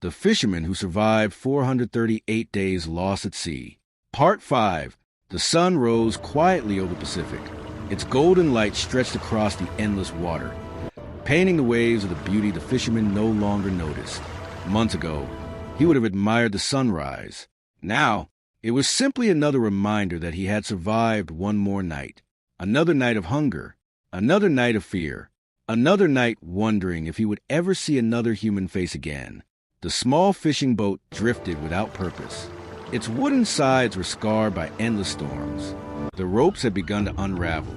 The Fisherman Who Survived 438 Days Lost at Sea. Part 5. The sun rose quietly over the Pacific. Its golden light stretched across the endless water, painting the waves with a beauty the fisherman no longer noticed. Months ago, he would have admired the sunrise. Now, it was simply another reminder that he had survived one more night. Another night of hunger, another night of fear, another night wondering if he would ever see another human face again. The small fishing boat drifted without purpose. Its wooden sides were scarred by endless storms. The ropes had begun to unravel.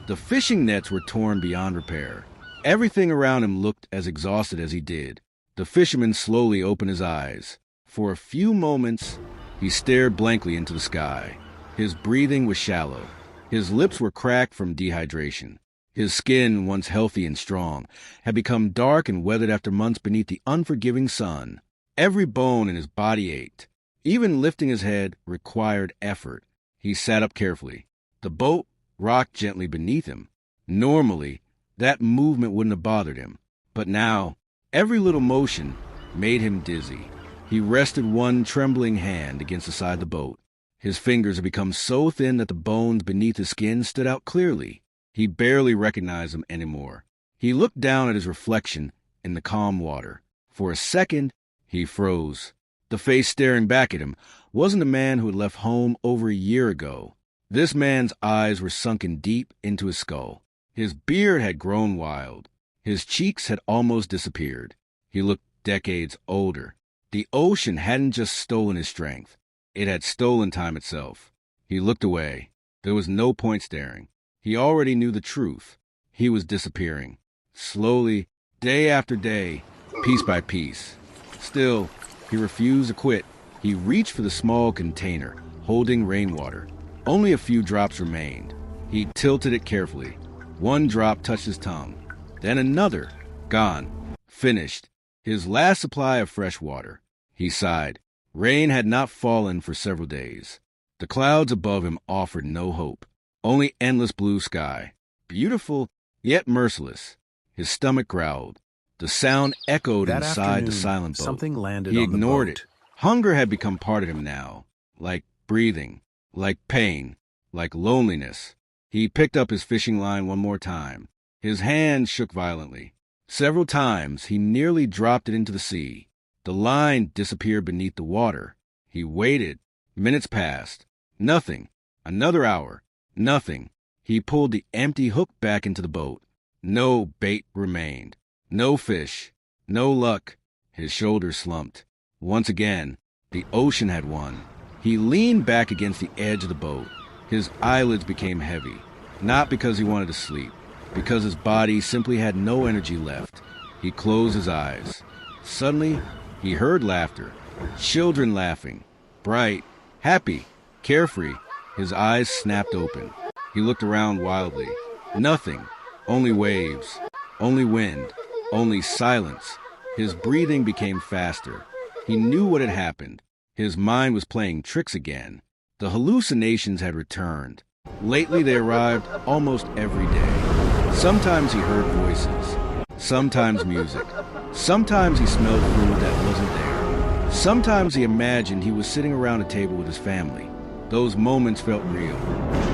The fishing nets were torn beyond repair. Everything around him looked as exhausted as he did. The fisherman slowly opened his eyes. For a few moments, he stared blankly into the sky. His breathing was shallow. His lips were cracked from dehydration. His skin, once healthy and strong, had become dark and weathered after months beneath the unforgiving sun. Every bone in his body ached. Even lifting his head required effort. He sat up carefully. The boat rocked gently beneath him. Normally, that movement wouldn't have bothered him. But now, every little motion made him dizzy. He rested one trembling hand against the side of the boat. His fingers had become so thin that the bones beneath his skin stood out clearly. He barely recognized them anymore. He looked down at his reflection in the calm water. For a second, he froze. The face staring back at him wasn't the man who had left home over a year ago. This man's eyes were sunken deep into his skull. His beard had grown wild. His cheeks had almost disappeared. He looked decades older. The ocean hadn't just stolen his strength. It had stolen time itself. He looked away. There was no point staring. He already knew the truth. He was disappearing. Slowly, day after day, piece by piece. Still, he refused to quit. He reached for the small container, holding rainwater. Only a few drops remained. He tilted it carefully. One drop touched his tongue. Then another. Gone. Finished. His last supply of fresh water. He sighed. Rain had not fallen for several days. The clouds above him offered no hope. Only endless blue sky. Beautiful, yet merciless. His stomach growled. The sound echoed inside the silent boat. Something landed He on the ignored boat. it. Hunger had become part of him now. Like breathing. Like pain. Like loneliness. He picked up his fishing line one more time. His hand shook violently. Several times he nearly dropped it into the sea. The line disappeared beneath the water. He waited. Minutes passed. Nothing. Another hour. Nothing. He pulled the empty hook back into the boat. No bait remained. No fish. No luck. His shoulders slumped. Once again, the ocean had won. He leaned back against the edge of the boat. His eyelids became heavy. Not because he wanted to sleep. Because his body simply had no energy left. He closed his eyes. Suddenly, he heard laughter. Children laughing. Bright. Happy. Carefree. His eyes snapped open. He looked around wildly. Nothing. Only waves. Only wind. Only silence. His breathing became faster. He knew what had happened. His mind was playing tricks again. The hallucinations had returned. Lately they arrived almost every day. Sometimes he heard voices. Sometimes music. Sometimes he smelled food that wasn't there. Sometimes he imagined he was sitting around a table with his family. Those moments felt real,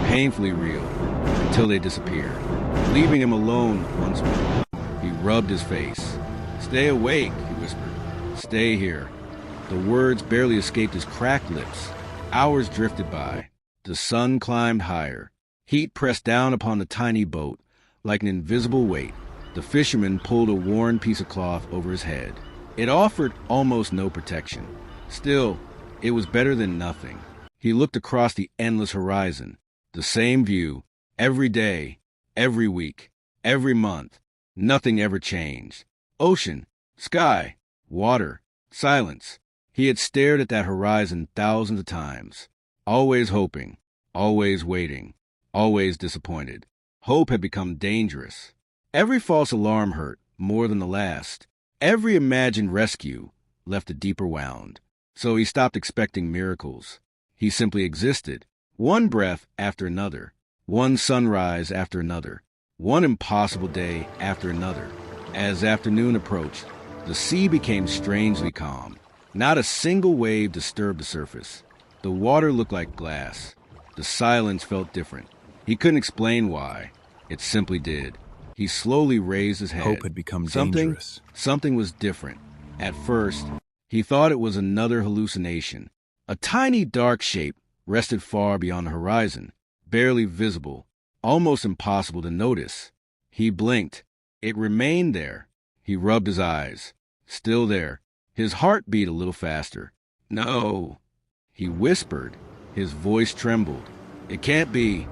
painfully real, until they disappeared, leaving him alone once more. He rubbed his face. "Stay awake," he whispered. "Stay here." The words barely escaped his cracked lips. Hours drifted by. The sun climbed higher. Heat pressed down upon the tiny boat like an invisible weight. The fisherman pulled a worn piece of cloth over his head. It offered almost no protection. Still, it was better than nothing. He looked across the endless horizon. The same view, every day, every week, every month. Nothing ever changed. Ocean, sky, water, silence. He had stared at that horizon thousands of times. Always hoping, always waiting, always disappointed. Hope had become dangerous. Every false alarm hurt more than the last. Every imagined rescue left a deeper wound. So he stopped expecting miracles. He simply existed, one breath after another, one sunrise after another, one impossible day after another. As afternoon approached, The sea became strangely calm. Not a single wave disturbed the surface. The water looked like glass. The silence felt different. He couldn't explain why. It simply did. He slowly raised his head. Hope had become dangerous. Something was different. At first, he thought it was another hallucination. A tiny dark shape rested far beyond the horizon, barely visible, almost impossible to notice. He blinked. It remained there. He rubbed his eyes. Still there. His heart beat a little faster. No, he whispered. His voice trembled. It can't be.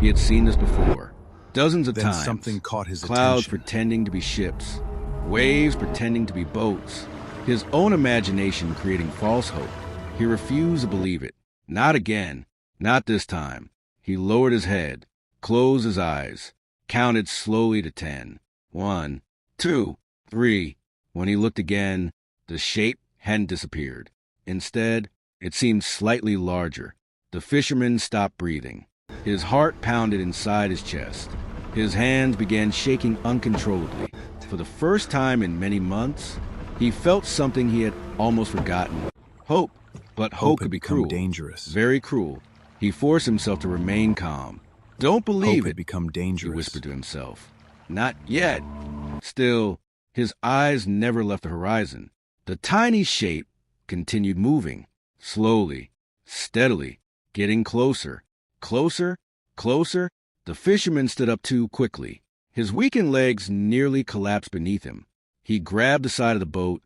He had seen this before. Dozens of Then times. something caught his Clouds attention. pretending to be ships. Waves pretending to be boats. His own imagination creating false hope. He refused to believe it. Not again. Not this time. He lowered his head, closed his eyes, counted slowly to 10. 1, 2, 3. When he looked again, the shape hadn't disappeared. Instead, it seemed slightly larger. The fisherman stopped breathing. His heart pounded inside his chest. His hands began shaking uncontrollably. For the first time in many months, he felt something he had almost forgotten. Hope. But hope could be cruel. Dangerous. Very cruel. He forced himself to remain calm. Don't believe Hope it, had become dangerous. he whispered to himself. Not yet. Still, his eyes never left the horizon. The tiny shape continued moving, slowly, steadily, getting closer. Closer, closer. The fisherman stood up too quickly. His weakened legs nearly collapsed beneath him. He grabbed the side of the boat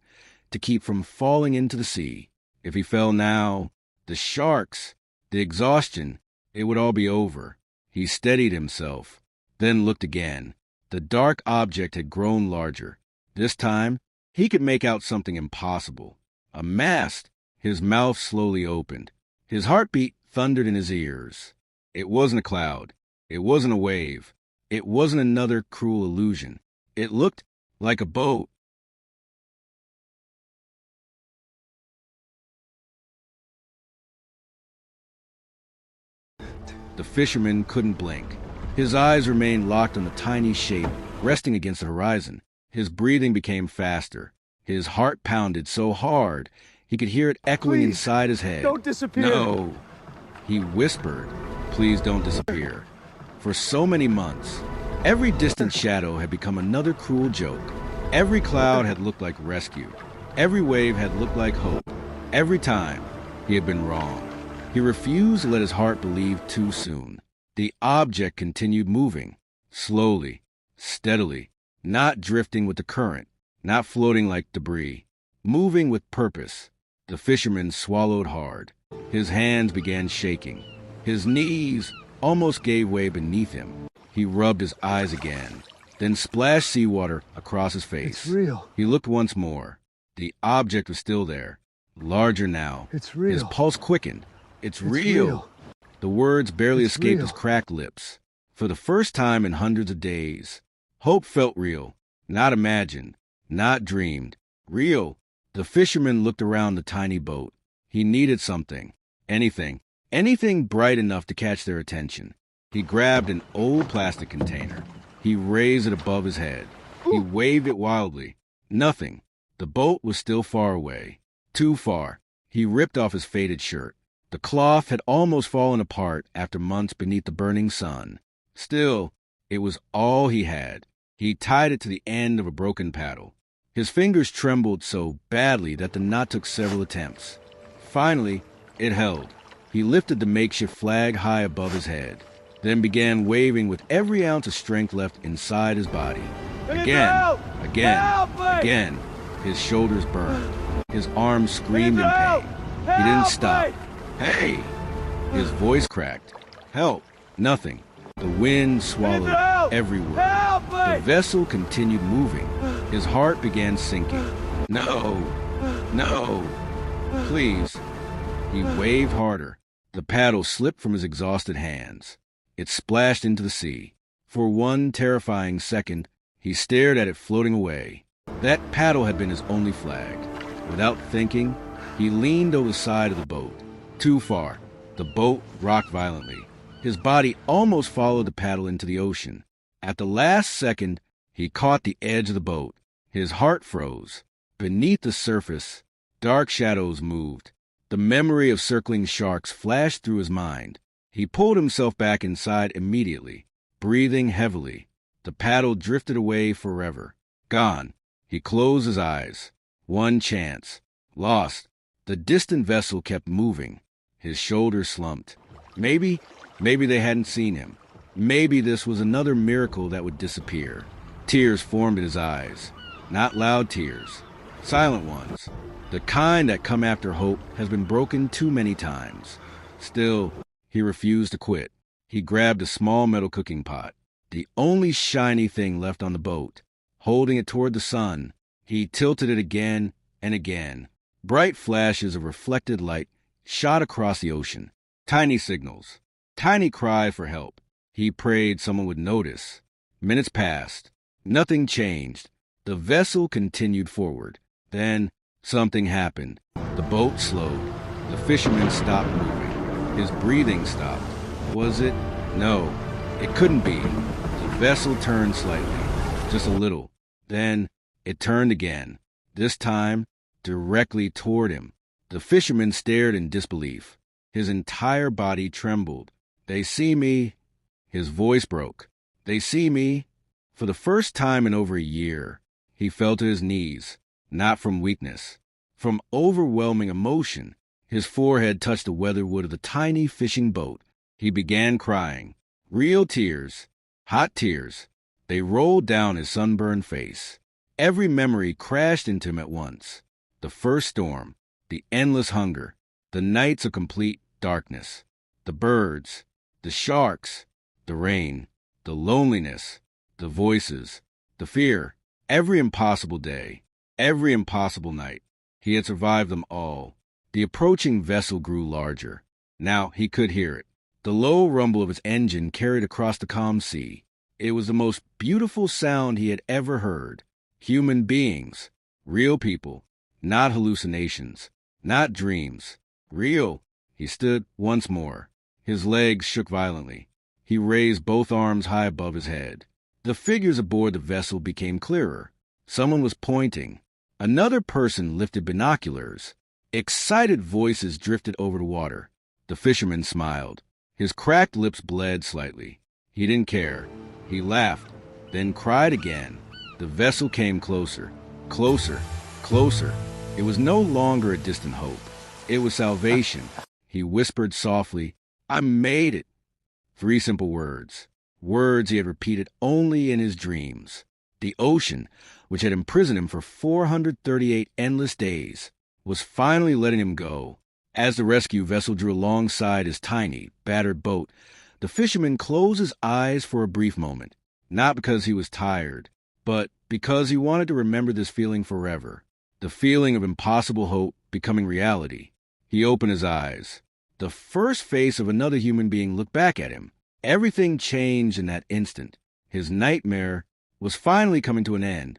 to keep from falling into the sea. If he fell now, the sharks, the exhaustion, it would all be over. He steadied himself, then looked again. The dark object had grown larger. This time, he could make out something impossible. A mast. His mouth slowly opened. His heartbeat thundered in his ears. It wasn't a cloud. It wasn't a wave. It wasn't another cruel illusion. It looked like a boat. The fisherman couldn't blink. His eyes remained locked on the tiny shape resting against the horizon. His breathing became faster. His heart pounded so hard he could hear it echoing inside his head. Don't disappear. No, he whispered. Please don't disappear. For so many months, every distant shadow had become another cruel joke. Every cloud had looked like rescue. Every wave had looked like hope. Every time, he had been wrong. He refused to let his heart believe too soon. The object continued moving, slowly, steadily, not drifting with the current, not floating like debris, moving with purpose. The fisherman swallowed hard. His hands began shaking. His knees almost gave way beneath him. He rubbed his eyes again, then splashed seawater across his face. It's real. He looked once more. The object was still there, larger now. It's real. His pulse quickened. It's real. The words barely escaped his cracked lips. For the first time in hundreds of days, hope felt real, not imagined, not dreamed. Real. The fisherman looked around the tiny boat. He needed something, anything bright enough to catch their attention. He grabbed an old plastic container. He raised it above his head. He waved it wildly. Nothing. The boat was still far away. Too far. He ripped off his faded shirt. The cloth had almost fallen apart after months beneath the burning sun. Still, it was all he had. He tied it to the end of a broken paddle. His fingers trembled so badly that the knot took several attempts. Finally, it held. He lifted the makeshift flag high above his head, then began waving with every ounce of strength left inside his body. Again. His shoulders burned. His arms screamed in pain. He didn't stop. Hey! His voice cracked. Help! Nothing. The wind swallowed every word. The vessel continued moving. His heart began sinking. No! Please. He waved harder. The paddle slipped from his exhausted hands. It splashed into the sea. For one terrifying second, he stared at it floating away. That paddle had been his only flag. Without thinking, he leaned over the side of the boat. Too far. The boat rocked violently. His body almost followed the paddle into the ocean. At the last second, he caught the edge of the boat. His heart froze. Beneath the surface, dark shadows moved. The memory of circling sharks flashed through his mind. He pulled himself back inside immediately, breathing heavily. The paddle drifted away forever. Gone. He closed his eyes. One chance. Lost. The distant vessel kept moving. His shoulders slumped. Maybe they hadn't seen him. Maybe this was another miracle that would disappear. Tears formed in his eyes. Not loud tears. Silent ones. The kind that come after hope has been broken too many times. Still, he refused to quit. He grabbed a small metal cooking pot, the only shiny thing left on the boat. Holding it toward the sun, he tilted it again and again. Bright flashes of reflected light shot across the ocean. Tiny signals. Tiny cry for help. He prayed someone would notice. Minutes passed. Nothing changed. The vessel continued forward. Then something happened. The boat slowed. The fisherman stopped moving. His breathing stopped. Was it? No, it couldn't be. The vessel turned slightly, just a little. Then it turned again, this time directly toward him. The fisherman stared in disbelief. His entire body trembled. "They see me." His voice broke. "They see me." For the first time in over a year, he fell to his knees, not from weakness, from overwhelming emotion. His forehead touched the weatherwood of the tiny fishing boat. He began crying. Real tears, hot tears. They rolled down his sunburned face. Every memory crashed into him at once. The first storm, the endless hunger, the nights of complete darkness, the birds, the sharks, the rain, the loneliness, the voices, the fear, every impossible day, every impossible night. He had survived them all. The approaching vessel grew larger. Now he could hear it. The low rumble of its engine carried across the calm sea. It was the most beautiful sound he had ever heard. Human beings, real people, not hallucinations, not dreams, real. He stood once more. His legs shook violently. He raised both arms high above his head. The figures aboard the vessel became clearer. Someone was pointing. Another person lifted binoculars. Excited voices drifted over the water. The fisherman smiled. His cracked lips bled slightly. He didn't care. He laughed, then cried again. The vessel came closer, closer, closer. It was no longer a distant hope. It was salvation. He whispered softly, "I made it." 3 simple words. Words he had repeated only in his dreams. The ocean, which had imprisoned him for 438 endless days, was finally letting him go. As the rescue vessel drew alongside his tiny, battered boat, the fisherman closed his eyes for a brief moment, not because he was tired, but because he wanted to remember this feeling forever, the feeling of impossible hope becoming reality. He opened his eyes. The first face of another human being looked back at him. Everything changed in that instant. His nightmare was finally coming to an end.